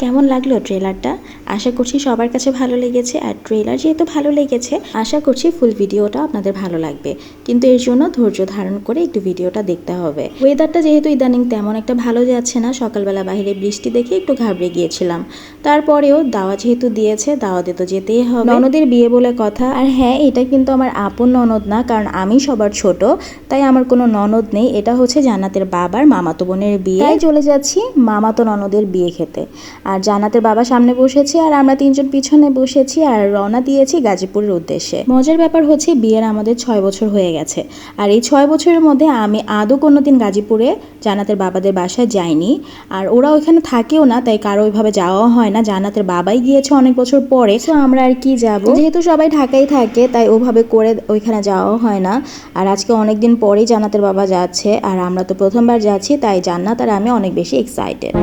কেমন লাগলো ট্রেলারটা? আশা করছি সবার কাছে ভালো লেগেছে। আর ট্রেলার যেহেতু ভালো লেগেছে, আশা করছি ফুল ভিডিওটা আপনাদের ভালো লাগবে। কিন্তু এর জন্য ধৈর্য ধারণ করে একটু ভিডিওটা দেখতে হবে। ওয়েদারটা যেহেতু ইদানিং তেমন একটা ভালো যাচ্ছে না, সকালবেলা বাইরে বৃষ্টি দেখে একটু ঘাবড়ে গিয়েছিলাম। তারপরেও দাওয়া যেহেতু দিয়েছে, দাওয়াতে তো যেতেই হবে, ননদের বিয়ে বলে কথা। আর হ্যাঁ, এটা কিন্তু আমার আপন ননদ না, কারণ আমি সবার ছোট, তাই আমার কোনো ননদ নেই। এটা হচ্ছে জান্নাতের বাবার মামাতো বোনের বিয়ে, তাই চলে যাচ্ছি মামাতো ননদের বিয়ে খেতে। আর জান্নাতের বাবা সামনে বসেছে আর আমরা তিনজন পিছনে বসেছি আর রওনা দিয়েছি গাজীপুরের উদ্দেশ্যে। মজার ব্যাপার হচ্ছে বিয়ের আমাদের 6 বছর হয়ে গেছে, আর এই 6 বছরের মধ্যে আমি আদৌ কোনোদিন গাজীপুরে জান্নাতের বাবাদের বাসায় যাইনি। আর ওরা ওইখানে থাকেও না, তাই কারো ওইভাবে যাওয়া হয় না। জান্নাতের বাবাই গিয়েছে অনেক বছর পরে, তো আমরা আর কি যাব, যেহেতু সবাই ঢাকায় থাকে তাই ওভাবে করে ওইখানে যাওয়া হয় না। আর আজকে অনেকদিন পরেই জান্নাতের বাবা যাচ্ছে, আর আমরা তো প্রথমবার যাচ্ছি, তাই জান্নাত আর আমি অনেক বেশি এক্সাইটেড।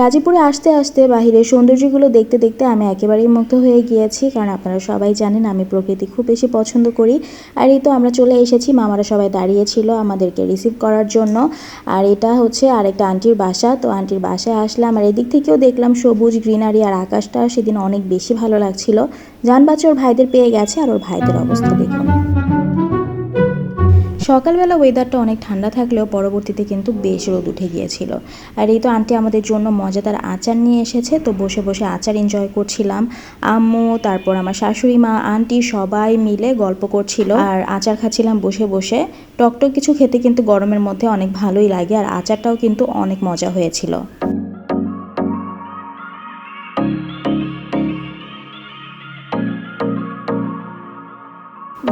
গাজীপুরে আসতে আসতে বাহিরের সৌন্দর্যগুলো দেখতে দেখতে আমি একেবারেই মুগ্ধ হয়ে গিয়েছি, কারণ আপনারা সবাই জানেন আমি প্রকৃতি খুব বেশি পছন্দ করি। আর এই তো আমরা চলে এসেছি, মামারা সবাই দাঁড়িয়েছিল আমাদেরকে রিসিভ করার জন্য। আর এটা হচ্ছে আরেকটা আন্টির বাসা, তো আন্টির বাসায় আসলাম। আর এদিক থেকেও দেখলাম সবুজ গ্রিনারি, আর আকাশটা সেদিন অনেক বেশি ভালো লাগছিল। জান বাচ্চা ওর ভাইদের পেয়ে গেছে, আর ওর ভাইদের অবস্থা দেখুন। সকালবেলা ওয়েদারটা অনেক ঠান্ডা থাকলেও পরবর্তীতে কিন্তু বেশ রোদ উঠে গিয়েছিল। আর এই তো আন্টি আমাদের জন্য মজাদার আচার নিয়ে এসেছে, তো বসে বসে আচার এনজয় করছিলাম। আম্মু, তারপর আমার শাশুড়ি মা, আন্টি সবাই মিলে গল্প করছিল আর আচার খাচ্ছিলাম বসে বসে। টকটক কিছু খেতে কিন্তু গরমের মধ্যে অনেক ভালোই লাগে, আর আচারটাও কিন্তু অনেক মজা হয়েছিল।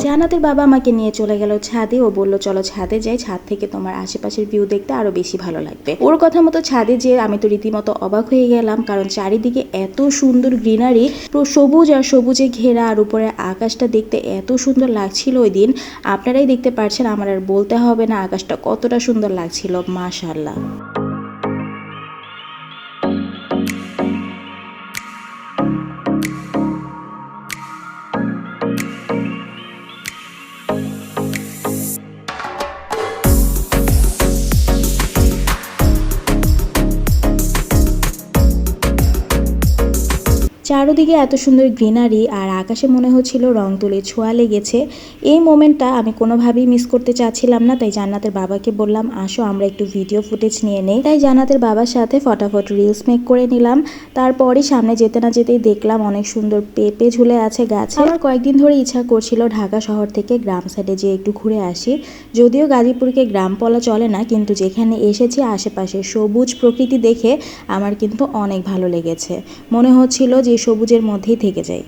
জান্নাতের বাবা আমাকে নিয়ে চলে গেল ছাদে। ও বলল চলো ছাদে যাই, ছাদ থেকে তোমার আশেপাশের ভিউ দেখতে আরো বেশি ভালো লাগবে। ওর কথা মতো ছাদে যেয়ে আমি তো রীতিমতো অবাক হয়ে গেলাম, কারণ চারিদিকে এত সুন্দর গ্রিনারি, পুরো সবুজ আর সবুজে ঘেরা, আর উপরে আকাশটা দেখতে এত সুন্দর লাগছিল ওই দিন। আপনারাই দেখতে পাচ্ছেন, আমার আর বলতে হবে না আকাশটা কতটা সুন্দর লাগছিল, মাশাআল্লাহ। চারদিকে এত সুন্দর গ্রিনারি, আর আকাশে মনে হচ্ছিল রং তুলি ছোঁয়া লেগেছে। এই মোমেন্টটা আমি কোনোভাবেই মিস করতে চাচ্ছিলাম না, তাই জান্নাতের বাবাকে বললাম আসো আমরা একটু ভিডিও ফুটেজ নিয়ে নেই। তাই জান্নাতের বাবার সাথে ফটাফট রিলস মেক করে নিলাম। তারপরই সামনে যেতে না যেতেই দেখলাম অনেক সুন্দর পেঁপে ঝুলে আছে গাছে। আমার কয়েকদিন ধরে ইচ্ছা করছিল ঢাকা শহর থেকে গ্রাম সাইডে যেয়ে একটু ঘুরে আসি। যদিও গাজীপুরকে গ্রাম বলা চলে না, কিন্তু যেখানে এসেছি আশেপাশে সবুজ প্রকৃতি দেখে আমার কিন্তু অনেক ভালো লেগেছে। মনে হচ্ছিল যে সবুজের মধ্যেই থেকে যাই।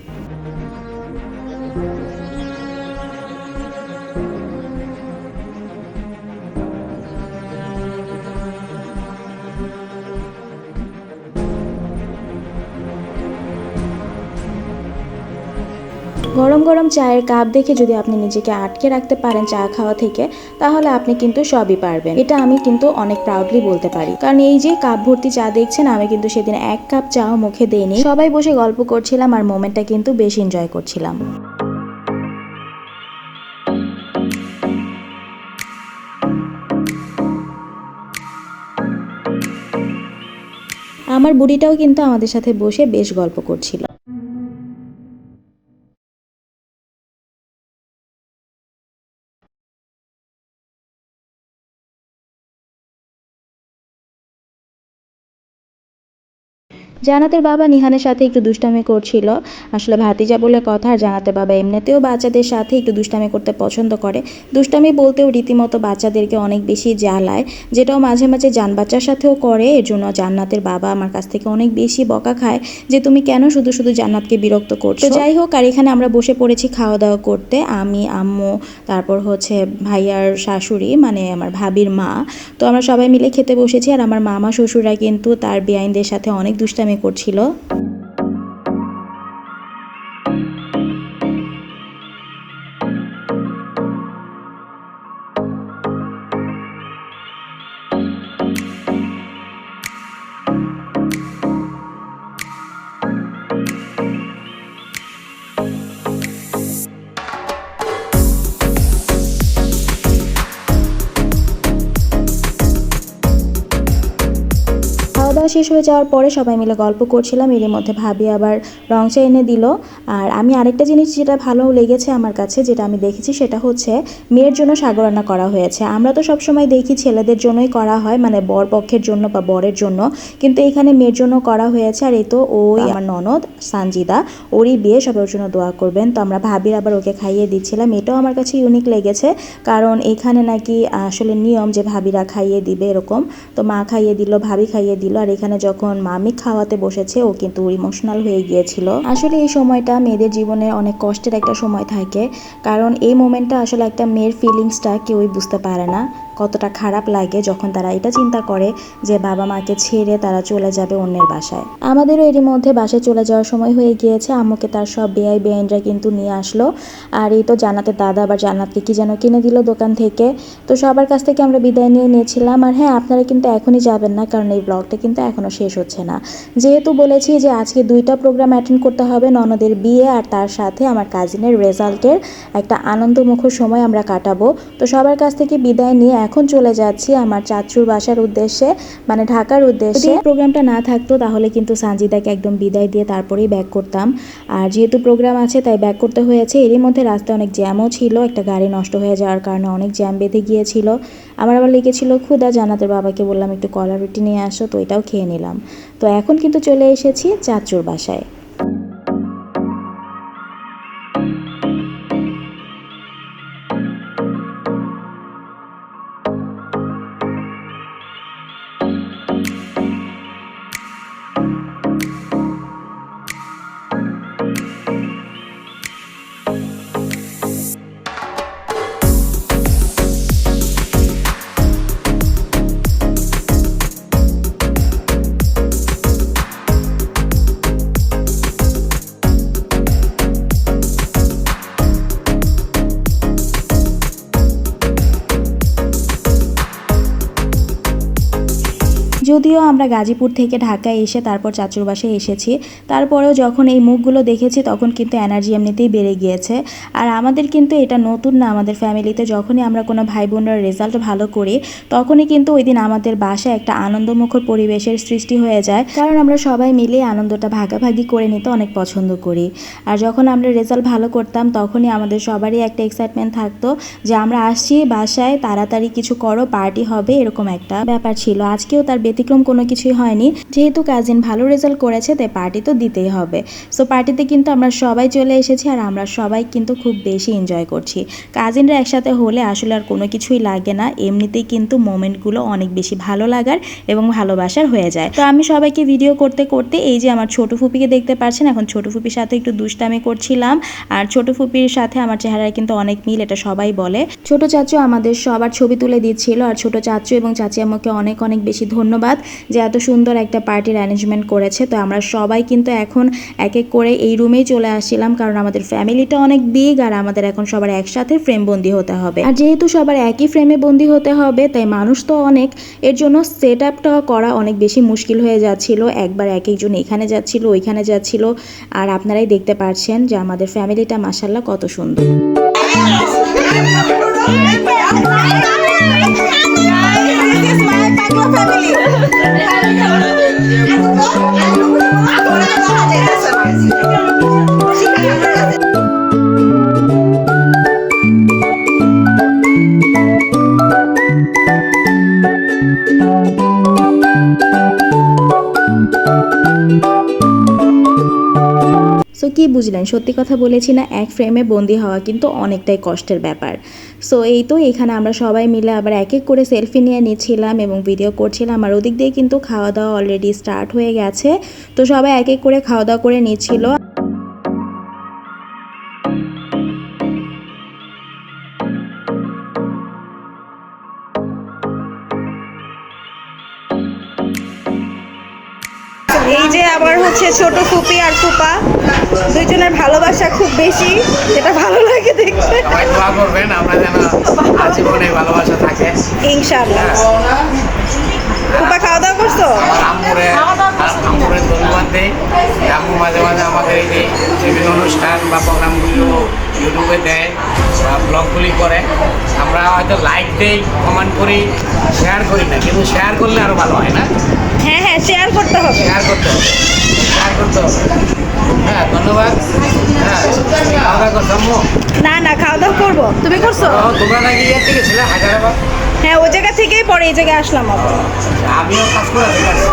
গরম গরম চায়ের কাপ দেখে যদি আপনি নিজেকে আটকে রাখতে পারেন চা খাওয়া থেকে, তাহলে আপনি কিন্তু সবই পারবেন। এটা আমি কিন্তু অনেক প্রাউডলি বলতে পারি, কারণ এই যে কাপ ভর্তি চা দেখছেন, আমি কিন্তু সেদিন এক কাপ চাও মুখে দেইনি। সবাই বসে গল্প করছিলাম আর মোমেন্টটা কিন্তু বেশ এনজয় করছিলাম। আমার বুড়িটাও কিন্তু আমাদের সাথে বসে বেশ গল্প করছিল। জান্নাতের বাবা নিহানের সাথে একটু দুষ্টামি করছিল। আসলে ভাতিজা বলে কথা, আর জান্নাতের বাবা এমনিতেও বাচ্চাদের সাথে একটু দুষ্টামি করতে পছন্দ করে। দুষ্টামি বলতেও রীতিমতো বাচ্চাদেরকে অনেক বেশি জ্বালায়, যেটাও মাঝে মাঝে জান বাচ্চার সাথেও করে। এর জন্য জান্নাতের বাবা আমার কাছ থেকে অনেক বেশি বকা খায় যে তুমি কেন শুধু শুধু জান্নাতকে বিরক্ত করছো। তো যাই হোক, আর এখানে আমরা বসে পড়েছি খাওয়া দাওয়া করতে, আমি, আম্মু, তারপর হচ্ছে ভাইয়ার শাশুড়ি মানে আমার ভাবির মা। তো আমরা সবাই মিলে খেতে বসেছি, আর আমার মামা শ্বশুররা কিন্তু তার বেআইনদের সাথে অনেক দুষ্টামি করছিল। খাওয়া শেষ হয়ে যাওয়ার পরে সবাই মিলে গল্প করছিলাম, এর মধ্যে ভাবি আবার রং চা এনে দিল। আর আমি আরেকটা জিনিস যেটা ভালো লেগেছে আমার কাছে, যেটা আমি দেখেছি, সেটা হচ্ছে মেয়ের জন্য সাগর রান্না করা হয়েছে। আমরা তো সবসময় দেখি ছেলেদের জন্যই করা হয়, মানে বর পক্ষের জন্য বা বরের জন্য, কিন্তু এখানে মেয়ের জন্য করা হয়েছে। আর এই তো ওই আমার ননদ সানজিদা, ওরই বিয়ে, সবাই ওর জন্য দোয়া করবেন। তো আমরা ভাবির আবার ওকে খাইয়ে দিচ্ছিলাম। এটাও আমার কাছে ইউনিক লেগেছে, কারণ এখানে নাকি আসলে নিয়ম যে ভাবিরা খাইয়ে দিবে এরকম। তো মা খাইয়ে দিল, ভাবি খাইয়ে দিল, আর এখানে যখন মামি খাওয়াতে বসেছে ও কিন্তু ইমোশনাল হয়ে গিয়েছিল। আসলে এই সময়টা মেয়েদের জীবনে অনেক কষ্টের একটা সময় থাকে, কারণ এই মোমেন্টটা আসলে একটা মেয়ের ফিলিংসটা কেউই বুঝতে পারে না, কতটা খারাপ লাগে যখন তারা এটা চিন্তা করে যে বাবা মাকে ছেড়ে তারা চলে যাবে অন্যের বাসায়। আমাদেরও এরই মধ্যে বাসায় চলে যাওয়ার সময় হয়ে গিয়েছে। আম্মুকে তার সব বেআইনরা কিন্তু নিয়ে আসলো, আর এই তো জান্নাতের দাদা আবার জান্নাতকে কি যেন কিনে দিল দোকান থেকে। তো সবার কাছ থেকে আমরা বিদায় নিয়ে নিয়েছিলাম। আর হ্যাঁ, আপনারা কিন্তু এখনই যাবেন না, কারণ এই ব্লগটা কিন্তু এখনও শেষ হচ্ছে না। যেহেতু বলেছি যে আজকে 2টা প্রোগ্রাম অ্যাটেন্ড করতে হবে, ননদের বিয়ে আর তার সাথে আমার কাজিনের রেজাল্টের একটা আনন্দমুখর সময় আমরা কাটাবো। তো সবার কাছ থেকে বিদায় নিয়ে এখন চলে যাচ্ছি আমার চাচুর বাসার উদ্দেশ্যে, মানে ঢাকার উদ্দেশ্যে। যদি প্রোগ্রামটা না থাকতো তাহলে কিন্তু সানজিদাকে একদম বিদায় দিয়ে তারপরেই ব্যাক করতাম, আর যেহেতু প্রোগ্রাম আছে তাই ব্যাক করতে হয়েছে। এরই মধ্যে রাস্তায় অনেক জ্যামও ছিল, একটা গাড়ি নষ্ট হয়ে যাওয়ার কারণে অনেক জ্যাম বেঁধে গিয়েছিল। আমার আবার লেগেছিল ক্ষুধা, জান্নাতের বাবাকে বললাম একটু কলা রুটি নিয়ে আসো, তো এটাও খেয়ে নিলাম। তো এখন কিন্তু চলে এসেছি চাচুর বাসায়। যদিও আমরা গাজীপুর থেকে ঢাকায় এসে তারপর চাচুর বাসায় এসেছি, তারপরেও যখন এই মুখগুলো দেখেছি তখন কিন্তু এনার্জি এমনিতেই বেড়ে গিয়েছে। আর আমাদের কিন্তু এটা নতুন না, আমাদের ফ্যামিলিতে যখনই আমরা কোনো ভাই বোনরা রেজাল্ট ভালো করি তখনই কিন্তু ওই দিন আমাদের বাসায় একটা আনন্দমুখর পরিবেশের সৃষ্টি হয়ে যায়, কারণ আমরা সবাই মিলে আনন্দটা ভাগাভাগি করে নিতে অনেক পছন্দ করি। আর যখন আমরা রেজাল্ট ভালো করতাম তখনই আমাদের সবারই একটা এক্সাইটমেন্ট থাকতো যে আমরা আসছি বাসায়, তাড়াতাড়ি কিছু করো, পার্টি হবে, এরকম একটা ব্যাপার ছিল। আজকেও তার ব্যতিক্রম কোনো কিছুই হয়নি, যেহেতু কাজিন ভালো রেজাল্ট করেছে তাই পার্টি তো দিতেই হবে। সো পার্টিতে কিন্তু আমরা সবাই চলে এসেছি, আর আমরা সবাই কিন্তু খুব বেশি এনজয় করছি। কাজিনরা একসাথে হলে আসলে আর কোনো কিছুই লাগে না, এমনিতেই কিন্তু মোমেন্টগুলো অনেক বেশি ভালো লাগার এবং ভালোবাসার হয়ে যায়। তো আমি সবাইকে ভিডিও করতে করতে এই যে আমার ছোট ফুপিকে দেখতে পাচ্ছেন, এখন ছোট ফুপির সাথে একটু দুষ্টামি করছিলাম। আর ছোট ফুপির সাথে আমার চেহারায় কিন্তু অনেক মিল, এটা সবাই বলে। ছোট চাচু আমাদের সবার ছবি তুলে দিচ্ছিল, আর ছোট চাচু এবং চাচি আম্মুকে অনেক অনেক বেশি ধন্যবাদ ধন্যবাদ যে এত সুন্দর একটা পার্টির অ্যারেঞ্জমেন্ট করেছে। তো আমরা সবাই কিন্তু এখন এক এক করে এই রুমেই চলে আসছিলাম, কারণ আমাদের ফ্যামিলিটা অনেক বিগ আর আমাদের এখন সবার একসাথে ফ্রেম বন্দি হতে হবে। আর যেহেতু সবার একই ফ্রেমে বন্দি হতে হবে, তাই মানুষ তো অনেক, এর জন্য সেট আপটা করা অনেক বেশি মুশকিল হয়ে যাচ্ছিল। একবার এক একজন এখানে যাচ্ছিল, ওইখানে যাচ্ছিল। আর আপনারাই দেখতে পাচ্ছেন যে আমাদের ফ্যামিলিটা মাশাআল্লাহ কত সুন্দর। সো কি বুঝলেন, সত্যি কথা বলেছি না, এক ফ্রেমে বন্দি হওয়া কিন্তু অনেকটাই কষ্টের ব্যাপার। সো এই তো এখানে আমরা সবাই মিলে আবার এক এক করে সেলফি নিয়ে নিচ্ছিলাম এবং ভিডিও করছিলাম। আর ওদিক দিয়ে কিন্তু খাওয়া দাওয়া অলরেডি স্টার্ট হয়ে গেছে। তো সবাই এক এক করে খাওয়া দাওয়া করে নিচ্ছিল। এই যে আবার হচ্ছে ছোট ফুপি আর ফুপা দুইজনের ভালোবাসা খুব বেশি, যেটা ভালো লাগে দেখতে। সবাই দোয়া করবেন আমরা যেন আজীবনে ভালোবাসা থাকে ইনশাআল্লাহ। ফুপা খাওয়া দাওয়া করছো? আম্মুরে ধন্যবাদ দেই। আম্মু মাঝে মাঝে আমাদের এই যে বিভিন্ন অনুষ্ঠান বা প্রোগ্রামগুলো ইউটিউবে দেয় বা ব্লগগুলি করে, আমরা হয়তো লাইক দেই, কমেন্ট করি, শেয়ার করি না, কিন্তু শেয়ার করলে আরও ভালো হয় না? হ্যাঁ হ্যাঁ, শেয়ার করতে হবে। শেয়ার করতে হবে, শেয়ার করতে হবে। হ্যাঁ, ধন্যবাদ। হ্যাঁ, খাওয়া দাওয়া করছো আম্মু? না না, খাওয়া দাওয়া করবো। তুমি করছো? তোমরা নাকি ইয়ে থেকে ছিলে হায়দ্রাবাদ? হ্যাঁ, ওই জায়গা থেকেই পরে এই জায়গায় আসলাম আবার। আমিও কাজ করে আসছি।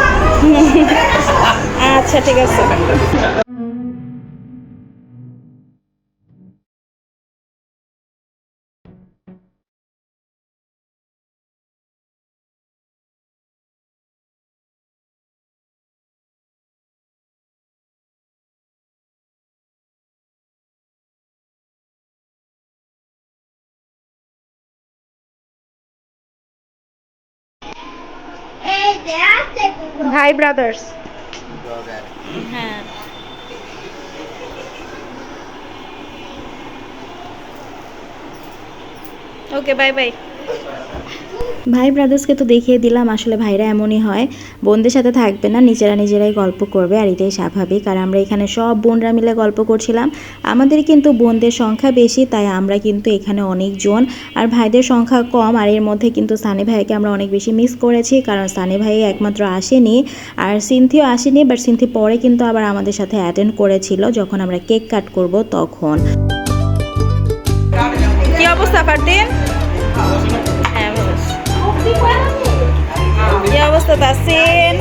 আচ্ছা ঠিক আছে। ভাই ব্রাদার্স। হ্যাঁ, ওকে, বাই বাই। ভাই ব্রাদার্সকে তো দেখিয়ে দিলাম, আসলে ভাইরা এমনই হয়, বোনদের সাথে থাকবে না, নিজেরাই গল্প করবে। আর এটাই স্বাভাবিক। আর আমরা এখানে সব বোনরা মিলে গল্প করছিলাম। আমাদের কিন্তু বোনদের সংখ্যা বেশি, তাই আমরা কিন্তু এখানে অনেকজন, আর ভাইদের সংখ্যা কম। আর এর মধ্যে কিন্তু সানি ভাইকে আমরা অনেক বেশি মিস করেছি, কারণ সানি ভাই একমাত্র আসেনি আর সিনথিও আসেনি। বাট সিনথি পরে কিন্তু আবার আমাদের সাথে অ্যাটেন্ড করেছিল যখন আমরা কেক কাট করব তখন। কি অবস্থা ফারদিন? হ্যাঁ, ভালো আছি। কি অবস্থা তাসিন?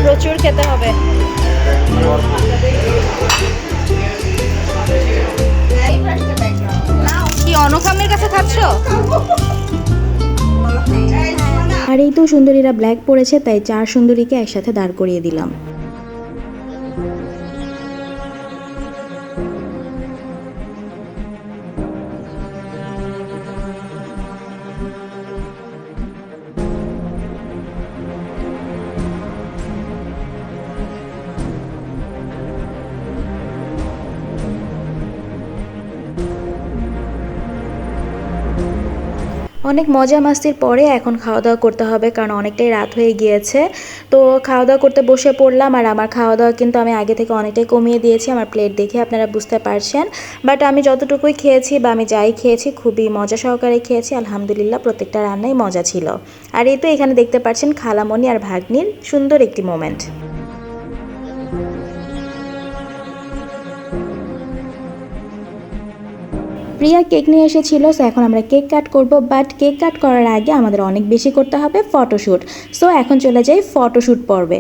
প্রচুর খেতে হবে। কি অনুখামের কাছে খাচ্ছ? আর এই তো সুন্দরীরা ব্ল্যাক পরেছে, তাই 4 সুন্দরীকে একসাথে দাঁড় করিয়ে দিলাম। অনেক মজা মাস্তির পরে এখন খাওয়া দাওয়া করতে হবে, কারণ অনেকটাই রাত হয়ে গিয়েছে। তো খাওয়া দাওয়া করতে বসে পড়লাম। আর আমার খাওয়া দাওয়া কিন্তু আমি আগে থেকে অনেকটাই কমিয়ে দিয়েছি, আমার প্লেট দেখে আপনারা বুঝতে পারছেন। বাট আমি যতটুকুই খেয়েছি বা আমি যাই খেয়েছি খুবই মজা সহকারে খেয়েছি, আলহামদুলিল্লাহ। প্রত্যেকটা রান্নাই মজা ছিল। আর এই তো এখানে দেখতে পাচ্ছেন খালামণি আর ভাগ্নির সুন্দর একটি মোমেন্ট। প্রিয়া কেক নিয়ে এসেছিল, সো এখন আমরা কেক কাট করব। বাট কেক কাট করার আগে আমাদের অনেক বেশি করতে হবে ফটোশ্যুট। সো এখন চলে যাই ফটোশ্যুট পর্বে।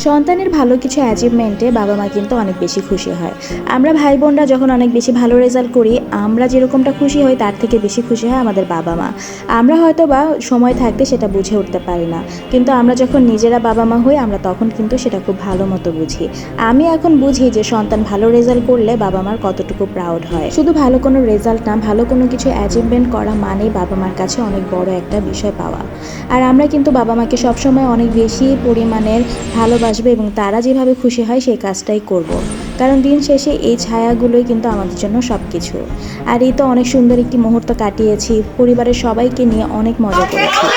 সন্তানের ভালো কিছু অ্যাচিভমেন্টে বাবা মা কিন্তু অনেক বেশি খুশি হয়। আমরা ভাই বোনরা যখন অনেক বেশি ভালো রেজাল্ট করি, আমরা যেরকমটা খুশি হই তার থেকে বেশি খুশি হয় আমাদের বাবা মা। আমরা হয়তো বা সময় থাকতে সেটা বুঝে উঠতে পারি না, কিন্তু আমরা যখন নিজেরা বাবা মা হই আমরা তখন কিন্তু সেটা খুব ভালো মতো বুঝি। আমি এখন বুঝি যে সন্তান ভালো রেজাল্ট করলে বাবা মার কতটুকু প্রাউড হয়। শুধু ভালো কোনো রেজাল্ট না, ভালো কোনো কিছু অ্যাচিভমেন্ট করা মানেই বাবা মার কাছে অনেক বড় একটা বিষয় পাওয়া। আর আমরা কিন্তু বাবা মাকে সবসময় অনেক বেশি পরিমাণের ভালোবাসবো এবং তারা যেভাবে খুশি হয় সেই কাজটাই করব। কারণ দিন শেষে এই ছায়াগুলোই কিন্তু আমাদের জন্য সব কিছু। আর এই তো অনেক সুন্দর একটি মুহূর্ত কাটিয়েছি, পরিবারের সবাইকে নিয়ে অনেক মজা করেছি।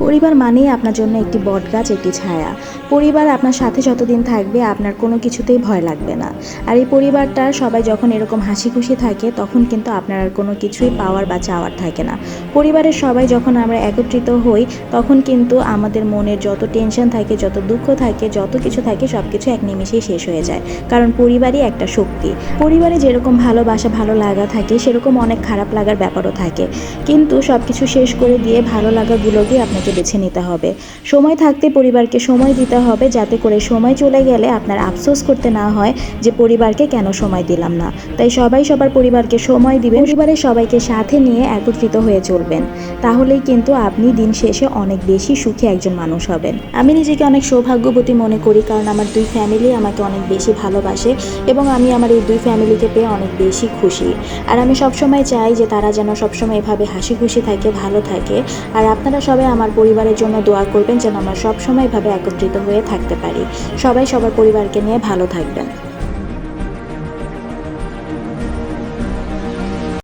পরিবার মানেই আপনার জন্য একটি বটগাছ, একটি ছায়া। পরিবার আপনার সাথে যতদিন থাকবে আপনার কোনো কিছুতেই ভয় লাগবে না। আর এই পরিবারটার সবাই যখন এরকম হাসি খুশি থাকে তখন কিন্তু আপনার আর কোনো কিছুই পাওয়ার বা চাওয়ার থাকে না। পরিবারের সবাই যখন আমরা একত্রিত হই তখন কিন্তু আমাদের মনের যত টেনশন থাকে, যত দুঃখ থাকে, যত কিছু থাকে সব কিছু এক নিমেষেই শেষ হয়ে যায়। কারণ পরিবারই একটা শক্তি। পরিবারে যেরকম ভালোবাসা, ভালো লাগা থাকে সেরকম অনেক খারাপ লাগার ব্যাপারও থাকে, কিন্তু সব কিছু শেষ করে দিয়ে ভালো লাগাগুলোকে আপনাকে বেছে নিতে হবে। সময় থাকতে পরিবারকে সময় দিতে হবে, যাতে করে সময় চলে গেলে আপনার আফসোস করতে না হয় যে পরিবারকে কেন সময় দিলাম না। তাই সবাই সবার পরিবারকে সময় দিবেন, পরিবারের সবাইকে সাথে নিয়ে একত্রিত হয়ে চলবেন। তাহলেই কিন্তু আপনি দিন শেষে অনেক বেশি সুখী একজন মানুষ হবেন। আমি নিজেকে অনেক সৌভাগ্যবতী মনে করি, কারণ আমার দুই ফ্যামিলি আমাকে অনেক বেশি ভালোবাসে এবং আমি আমার এই দুই ফ্যামিলিকে পেয়ে অনেক বেশি খুশি। আর আমি সবসময় চাই যে তারা যেন সবসময় এভাবে হাসি খুশি থাকে, ভালো থাকে। আর আপনারা সবাই আমার পরিবারের জন্য দোয়া করবেন যেন আমরা সবসময় এভাবে একত্রিত হয়ে থাকতে পারি। সবাই সবার পরিবারকে নিয়ে ভালো থাকবেন।